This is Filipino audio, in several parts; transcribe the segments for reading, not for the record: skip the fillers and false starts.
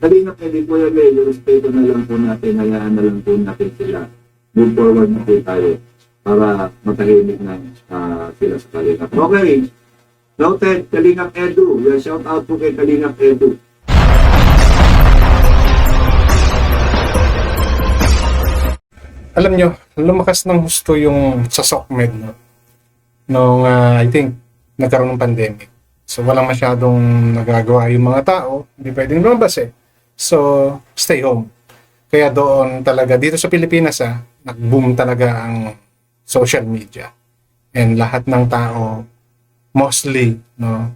Kalingap na din po yan, yung respeto na lang po natin, hayaan na lang po natin sila. Move forward na po tayo para matahimik na sila sa kalingap. Okay. Noted, Kalingap Edu. Shout out po kay Kalingap Edu. Alam nyo, lumakas ng husto yung sa SOCMED, no? Nung, I think, nagkaroon ng pandemic. So, walang masyadong nagagawa yung mga tao. Hindi pwedeng lumabas eh. So, stay home. Kaya doon talaga, dito sa Pilipinas, nag-boom talaga ang social media. And lahat ng tao, mostly, no,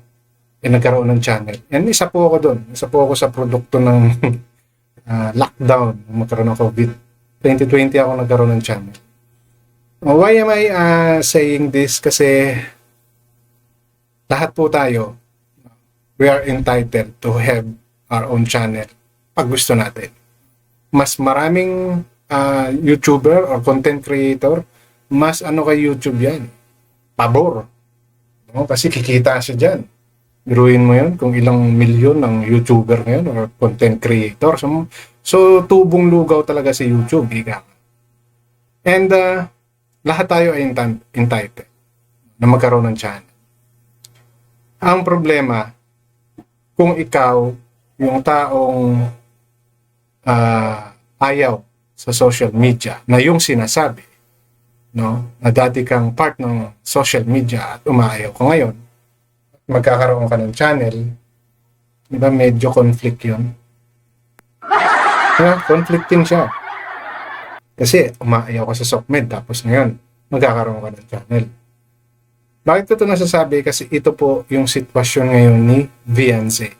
nagkaroon ng channel. And isa po ako doon. Isa po ako sa produkto ng lockdown, magkaroon ng COVID. 2020 ako nagkaroon ng channel. Why am I saying this? Kasi lahat po tayo, we are entitled to have our own channel pag gusto natin. Mas maraming YouTuber or content creator, mas ano kay YouTube yan? Pabor. No? Kasi kikita siya dyan. Biruin mo yun kung ilang milyon ng YouTuber ngayon or content creator. So tubong lugaw talaga si YouTube. And lahat tayo ay entitled na magkaroon ng channel. Ang problema, kung ikaw, yung taong ayaw sa social media na yung sinasabi, no, na dati kang part ng social media at umaayaw ko ngayon, magkakaroon ka ng channel, di ba medyo conflict yun? Conflicting siya. Kasi umaayaw ka sa SOCMED tapos ngayon, magkakaroon ka ng channel. Bakit ko ito nasasabi? Kasi ito po yung sitwasyon ngayon ni Viancy.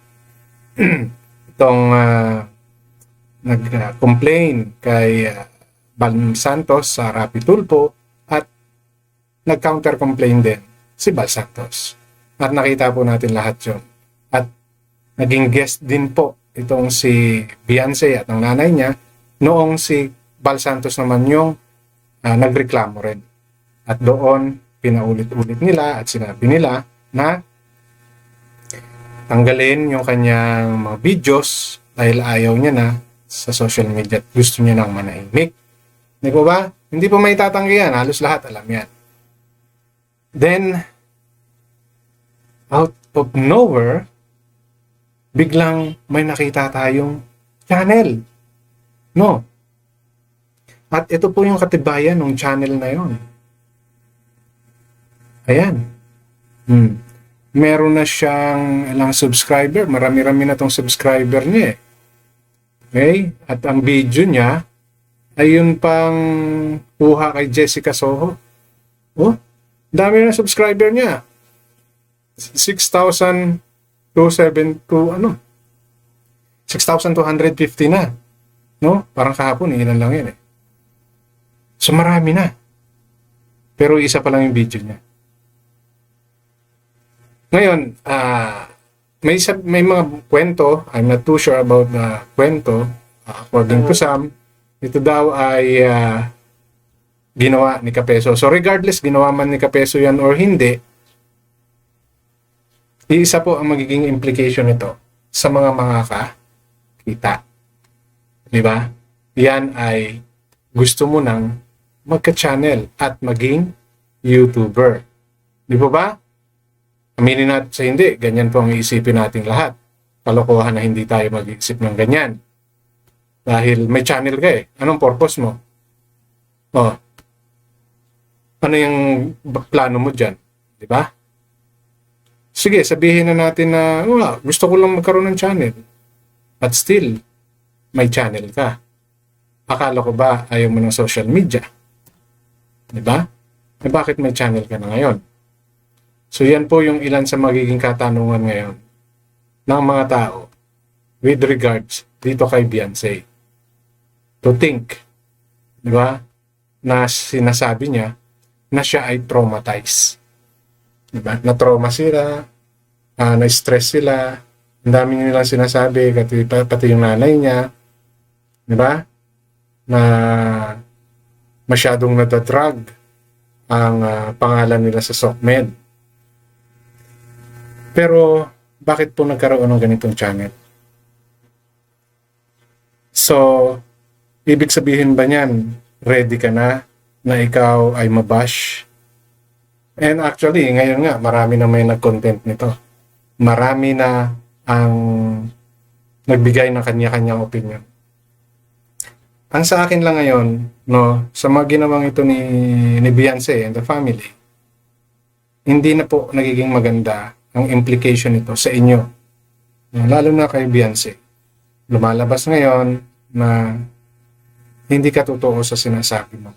Itong nag-complain kay Bal Santos sa Rapi Tulfo at nag-counter-complain din si Bal Santos. At nakita po natin lahat yun. At naging guest din po itong si Viancy at ang nanay niya noong si Bal Santos naman yung nagreklamo rin. At doon, pinaulit-ulit nila at sinabi nila na tanggalin yung kanyang mga videos dahil ayaw niya na sa social media at gusto niya nang manahimik. Hindi po ba? Hindi po may tatanggi yan. Halos lahat alam yan. Then, out of nowhere, biglang may nakita tayong channel. No? At ito po yung katibayan ng channel na yon. Ayan. Meron na siyang ilang subscriber. Marami-rami na tong subscriber niya eh. Okay? At ang video niya ay yun pang kuha kay Jessica Soho. Oh, dami na subscriber niya. 6,250 na. No? Parang kahapon, ilan lang yun eh. So marami na. Pero isa pa lang yung video niya. Ngayon, may mga kwento, I'm not too sure about the kwento, according to some, ito daw ay ginawa ni Kapeso. So regardless, ginawa man ni Kapeso yan or hindi, isa po ang magiging implication nito sa mga kita. Di ba? Yan ay gusto mo nang magka-channel at maging YouTuber. Di po ba? Aminin natin sa hindi, ganyan po ang iisipin nating lahat. Kalokohan na hindi tayo mag-iisip ng ganyan. Dahil may channel ka eh. Anong purpose mo? Oh. Ano yung plano mo dyan? Di ba? Sige, sabihin na natin na gusto ko lang magkaroon ng channel. But still, may channel ka. Akala ko ba ayaw mo ng social media? Di ba? Eh bakit may channel ka na ngayon? So yan po yung ilan sa magiging katanungan ngayon ng mga tao with regards dito kay Viancy. To think, di ba, na sinasabi niya na siya ay traumatized. Di ba? Na-trauma sila, na-stress sila, ang dami nilang sinasabi, pati yung nanay niya, di ba, na masyadong nadadrag ang pangalan nila sa SOCMED. Pero, bakit po nagkaroon ng ganitong channel? So, ibig sabihin ba niyan, ready ka na ikaw ay mabash? And actually, ngayon nga, marami na may nag-content nito. Marami na ang nagbigay ng kanya-kanyang opinion. Ang sa akin lang ngayon, no, sa mga ginawang ito ni Beyonce and the family, hindi na po nagiging maganda ang implication nito sa inyo. Lalo na kay Beyonce. Lumalabas ngayon na hindi ka totoo sa sinasabi mo.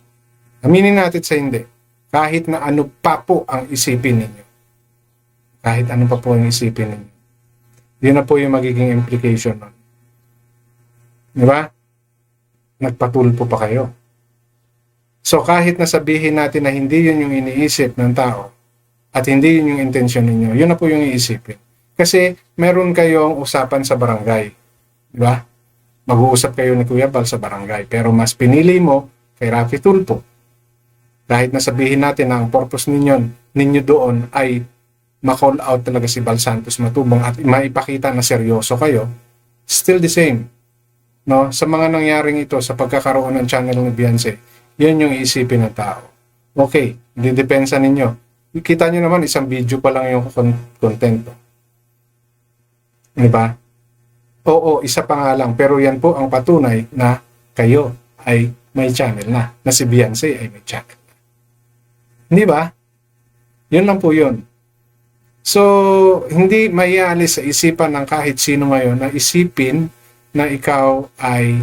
Aminin natin sa hindi. Kahit na ano pa po ang isipin ninyo. Kahit ano pa po ang isipin ninyo. Yun na po yung magiging implication nun. Di ba? Nagpatulpo pa kayo. So kahit nasabihin natin na hindi yun yung iniisip ng tao at hindi yun yung intensyon ninyo, yun na po yung iisipin. Kasi meron kayong usapan sa barangay. Di ba? Mag-uusap kayo ni Kuya Bal sa barangay. Pero mas pinili mo kay Rafi Tulpo. Kahit nasabihin natin na ang purpose ninyo doon ay ma-call out talaga si Bal Santos Matubang at maipakita na seryoso kayo, still the same. No? Sa mga nangyaring ito, sa pagkakaroon ng channel ni Beyonce, yun yung iisipin ng tao. Okay, hindi depensa ninyo. Kita nyo naman, isang video pa lang yung content. Diba? Oo, isa pa nga lang. Pero yan po ang patunay na kayo ay may channel na si Beyonce ay may channel na. Hindi ba? Yun lang po yun. So, hindi maialis sa isipan ng kahit sino ngayon na isipin na ikaw ay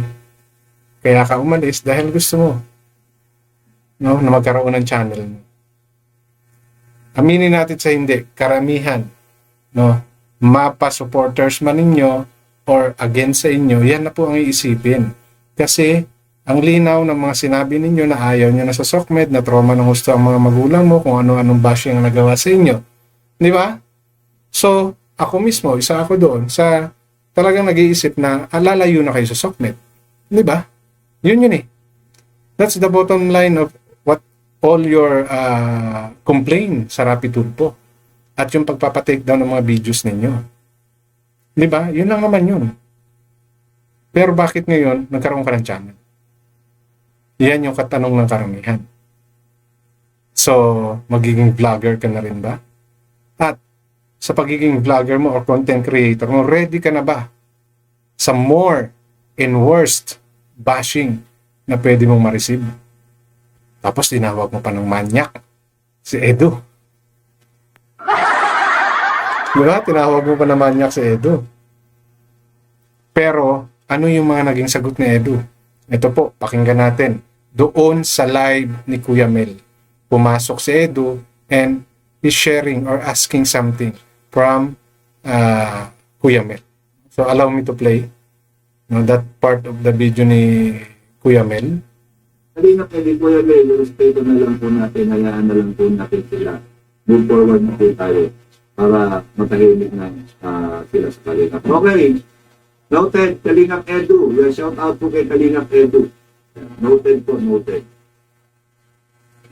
kaya ka umalis dahil gusto mo, no, na magkaroon ng channel mo. Aminin natin sa hindi, karamihan, no, mapa supporters man ninyo or against sa inyo, yan na po ang iisipin. Kasi ang linaw ng mga sinabi ninyo na ayaw nyo na sa SOCMED, na trauma ng gusto ang mga magulang mo, kung ano-anong bashing ang nagawa sa inyo. Di ba? So, ako mismo, isa ako doon sa talagang nag-iisip na lalayo na kayo sa SOCMED. Di ba? Yun eh. That's the bottom line of what all your complain sa Rafi Tulpo at yung pagpapatake down ng mga videos ninyo. Di ba? Yun lang naman yun. Pero bakit ngayon nagkaroon ka ng channel? Yan yung katanong ng karamihan. So, magiging vlogger ka na rin ba? At sa pagiging vlogger mo or content creator mo, ready ka na ba sa more and worst bashing na pwede mong ma-receive? Tapos tinawag mo pa ng manyak si Edu. Diba? Tinawag mo pa ng manyak si Edu. Pero, ano yung mga naging sagot ni Edu? Ito po, pakinggan natin. Doon sa live ni Kuya Mel, pumasok si Edu and he's sharing or asking something from Kuya Mel. So, allow me to play that part of the video ni Kuya Mel. Halina kay Kuya Mel, respeto na lang po natin, hayaan na lang po natin sila. Move forward na po tayo para matahimik na sila sa Kalingap. Okay. Noted, Kalingap Edu. Shout out po kay Kalingap Edu. Noted po, noted.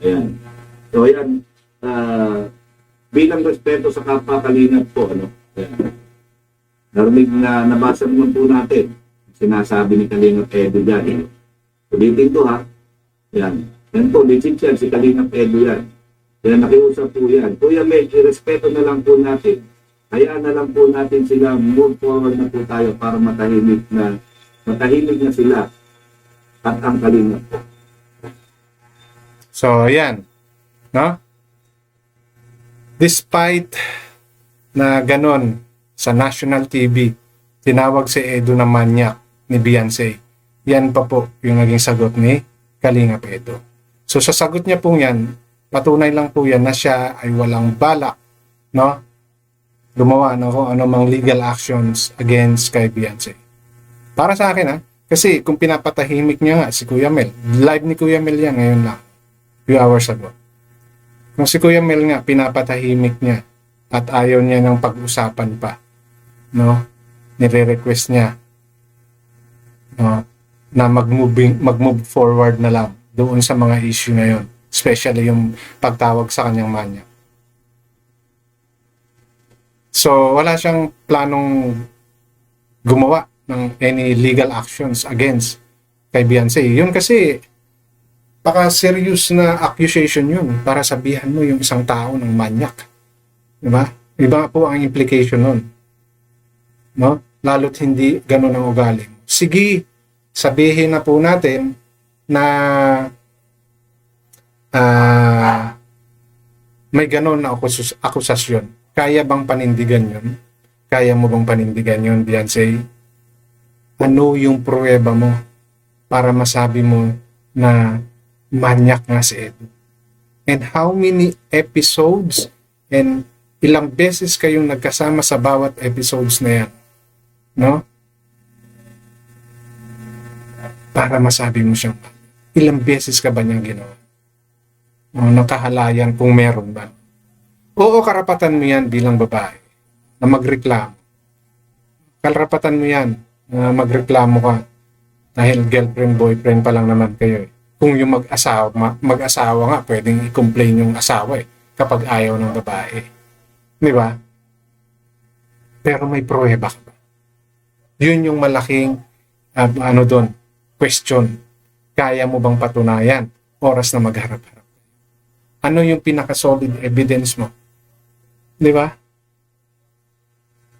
Ayan. So, ayan. Bilang respeto sa kapwa Kalingap po, ano? Ayan. Narinig na nabasa naman po natin. Sinasabi ni Kalingap Edu dyan. Ulitin to ha. Ayan. Yan po, legit yan. Si Kalingap Edu yan. Kaya nakiusap po yan. Kuya Mel, respeto na lang po natin. Hayaan na lang po natin sila, move forward na po tayo para matahimik na sila at ang Kalingap po. So, ayan. No? Despite na ganon sa national TV, tinawag si Edu na manyak ni Beyonce. Yan pa po yung naging sagot ni Kalingap Edu. So, sa sagot niya po yan, patunay lang po yan na siya ay walang balak, no? Gumawa ng kung anumang legal actions against kay Beyonce. Para sa akin kasi kung pinapatahimik niya nga si Kuya Mel, live ni Kuya Mel yan ngayon lang, few hours ago. Kung si Kuya Mel nga pinapatahimik niya at ayaw niya ng pag-usapan pa, no? Nire-request niya, no, na mag-move forward na lang doon sa mga issue na yun, especially yung pagtawag sa kanyang manyak. So, wala siyang planong gumawa ng any legal actions against kay Beyonce. Yun kasi, baka serious na accusation yun para sabihan mo yung isang tao ng manyak. Diba? Iba po ang implication nun. No? Lalo't hindi ganun ang ugali. Sige, sabihin na po natin na may ganun na akusasyon. Kaya bang panindigan yun? Kaya mo bang panindigan yun, Beyonce? Ano yung pruweba mo para masabi mo na manyak nga si Edu? And how many episodes and ilang beses kayong nagkasama sa bawat episodes na yan? No? Para masabi mo siyang ilang beses ka ba niyang ginawa? O nakahalayan kung meron ba? Oo, karapatan mo yan bilang babae na magreklamo. Karapatan mo yan na magreklamo ka dahil girlfriend, boyfriend pa lang naman kayo eh. Kung yung mag-asawa nga, pwedeng i-complain yung asawa eh, kapag ayaw ng babae. Di ba? Pero may pruweba ka ba? Yun yung malaking doon, question. Kaya mo bang patunayan? Oras na magharap-harap. Ano yung pinaka-solid evidence mo? Di ba?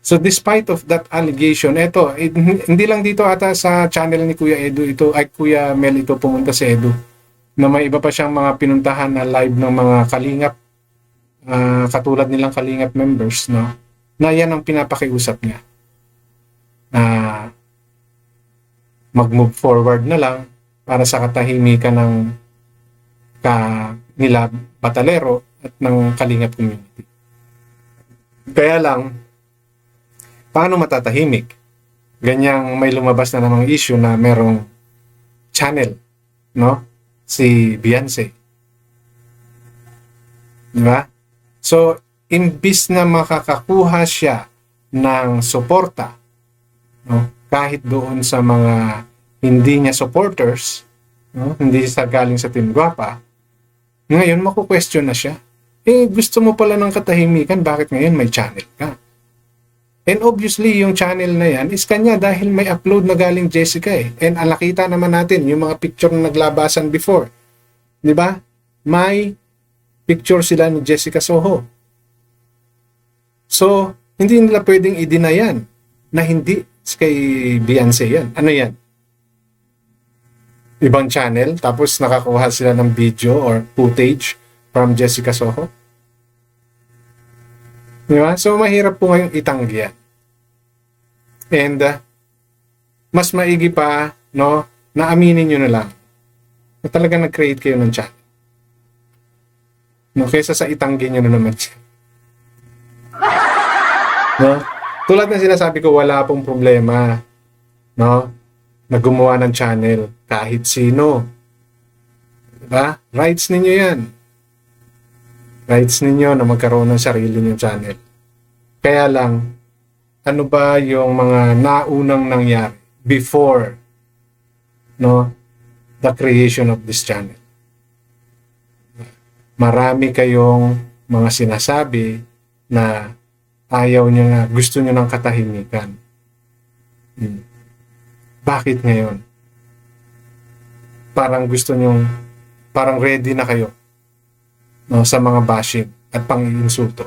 So despite of that allegation, eto, hindi lang dito ata sa channel ni Kuya Edu, Kuya Mel ito pumunta si Edu, na may iba pa siyang mga pinuntahan na live ng mga kalingap, katulad nilang kalingap members, no? Na yan ang pinapakiusap niya. Mag-move forward na lang para sa katahimikan ng nila Batalero at ng kalingap community. Kaya lang, paano matatahimik? Ganyang may lumabas na namang issue na merong channel, no? Si Beyonce. Diba? So, imbis na makakakuha siya ng suporta, no? Kahit doon sa mga hindi niya supporters, no? Hindi sa galing sa Team Guapa, ngayon maku-question na siya. Gusto mo pala ng katahimikan, bakit ngayon may channel ka? And obviously, yung channel na yan is kanya dahil may upload na galing Jessica eh. And nakita naman natin yung mga picture na naglabasan before. Di ba? May picture sila ni Jessica Soho. So, hindi nila pwedeng i-deny yan na hindi kay Beyonce yan. Ano yan? Ibang channel, tapos nakakuha sila ng video or footage from Jessica Soho. Di ba? So, mahirap po ngayong itanggi yan. And, mas maigi pa, no, na aminin nyo na lang na talagang nag-create kayo ng channel. No, kaysa sa itanggi nyo na naman siya. No? Tulad ng sinasabi ko, wala pong problema, no, na gumawa ng channel kahit sino. Diba? Rights ninyo yan. Rights ninyo na magkaroon ng sarili ninyong channel. Kaya lang, ano ba yung mga naunang nangyari before, no, the creation of this channel? Marami kayong mga sinasabi na ayaw nyo na, gusto nyo ng katahimikan. Bakit ngayon? Parang gusto nyo, parang ready na kayo, no, sa mga bashing at pang-insulto.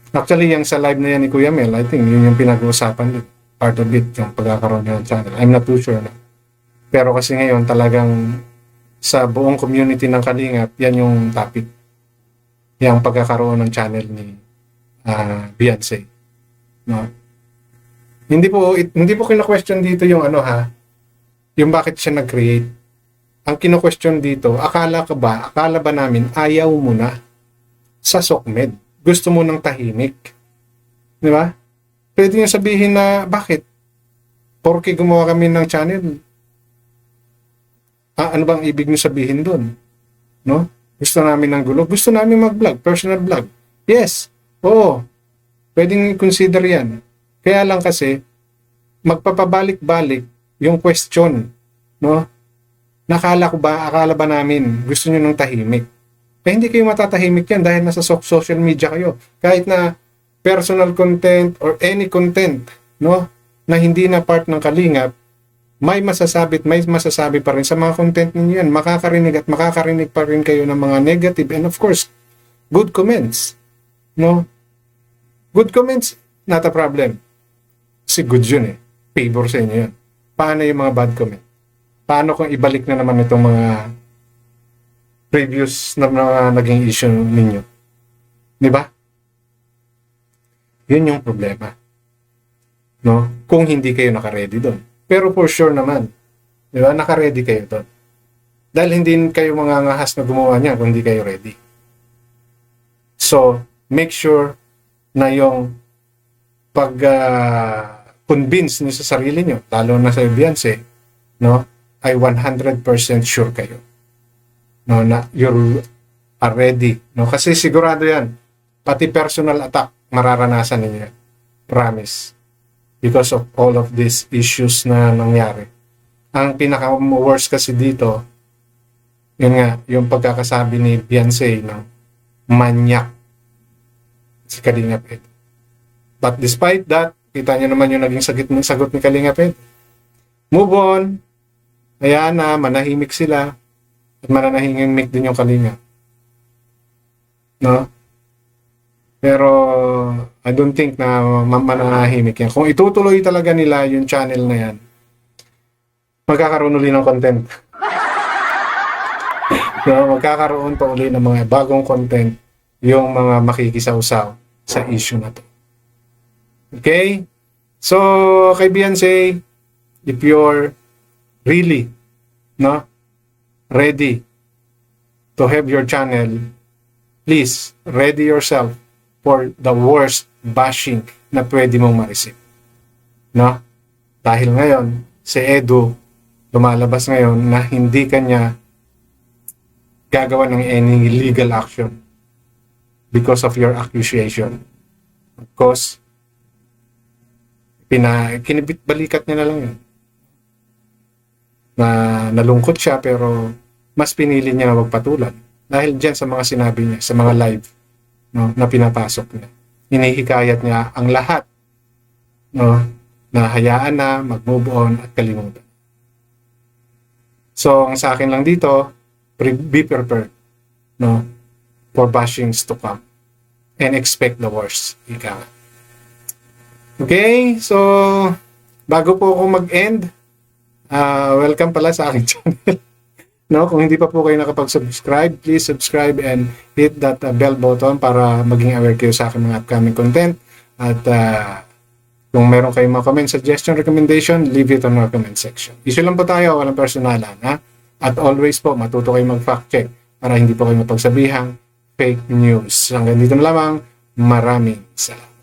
Actually, yung sa live na yan ni Kuya Mel, I think yun yung pinag-uusapan din. Part of it, yung pagkakaroon ng channel. I'm not too sure na. Pero kasi ngayon, talagang sa buong community ng Kalingap, yan yung topic. Yung pagkakaroon ng channel ni Beyonce. No? Hindi po kina-question dito yung ano ha, yung bakit siya nag-create. Ang kino-question dito, akala ba namin ayaw mo na sa SOCMED? Gusto mo ng tahimik? Di ba? Pwede niyo sabihin na bakit? Porke gumawa kami ng channel. Ano bang ibig niyo sabihin doon? No? Gusto namin ng gulo? Gusto namin mag-vlog, personal vlog. Yes. Oo. Pwedeng i-consider yan. Kaya lang kasi, magpapabalik-balik yung question, no? Akala ba namin gusto nyo ng tahimik? Hindi kayo matatahimik yan dahil nasa social media kayo. Kahit na personal content or any content, no? na hindi na part ng Kalingap, may masasabi pa rin sa mga content ninyo yan. Makakarinig pa rin kayo ng mga negative and of course, good comments. No? Good comments, not a problem. Kasi good yun eh. Favor sa inyo yun. Paano yung mga bad comment? Paano kung ibalik na naman itong mga previous na mga naging issue ninyo? Di ba? Yun yung problema. No? Kung hindi kayo naka-ready doon. Pero for sure naman, di ba, naka-ready kayo doon. Dahil hindi kayo mga ngahas na gumawa niya kung hindi kayo ready. So, make sure na yung pag-convince niyo sa sarili niyo, lalo na sa Beyonce, no, ay 100% sure kayo. No, na you are ready. No? Kasi sigurado yan, pati personal attack, mararanasan ninyo yan. Promise. Because of all of these issues na nangyari. Ang pinaka-worst kasi dito, yun nga, yung pagkakasabi ni Beyonce ng manyak si Kalingap Ed. But despite that, kita nyo naman yung naging sagot ni Kalingap Ed. Move on. Hayaan na, manahimik sila. At mananahimik din yung Kalingap. No? Pero I don't think na mananahimik yan. Kung itutuloy talaga nila yung channel na yan, magkakaroon uli ng content. No, magkakaroon pa uli ng mga bagong content yung mga makikisawsaw sa issue na to. Okay? So, kay Beyonce, if you're really ready to have your channel, please ready yourself for the worst bashing na pwede mong ma-receive. No? Dahil ngayon, si Edu lumalabas ngayon na hindi kanya gagawa ng any legal action because of your accusation. Of course, kinibit-balikat niya na lang yun. Na nalungkot siya pero mas pinili niya na magpatulan dahil dyan sa mga sinabi niya, sa mga live, no, na pinapasok niya. Hinihikayat niya ang lahat, no, na hayaan na, mag-move on at kalimutan. So, ang sa akin lang dito, be prepared, no, for bashings to come and expect the worst. Ika nga. Okay, so bago po ako mag-end, welcome pala sa aking channel. No, kung hindi pa po kayo nakapag-subscribe, please subscribe and hit that bell button para maging aware kayo sa aking mga upcoming content. At kung meron kayong mga comment, suggestion, recommendation, leave it on our comment section. Issue lang po tayo, walang personalan. Ha? At always po, matuto kayo mag-fact check para hindi po kayo mapagsabihang fake news. Hanggang dito na lamang, maraming salamat.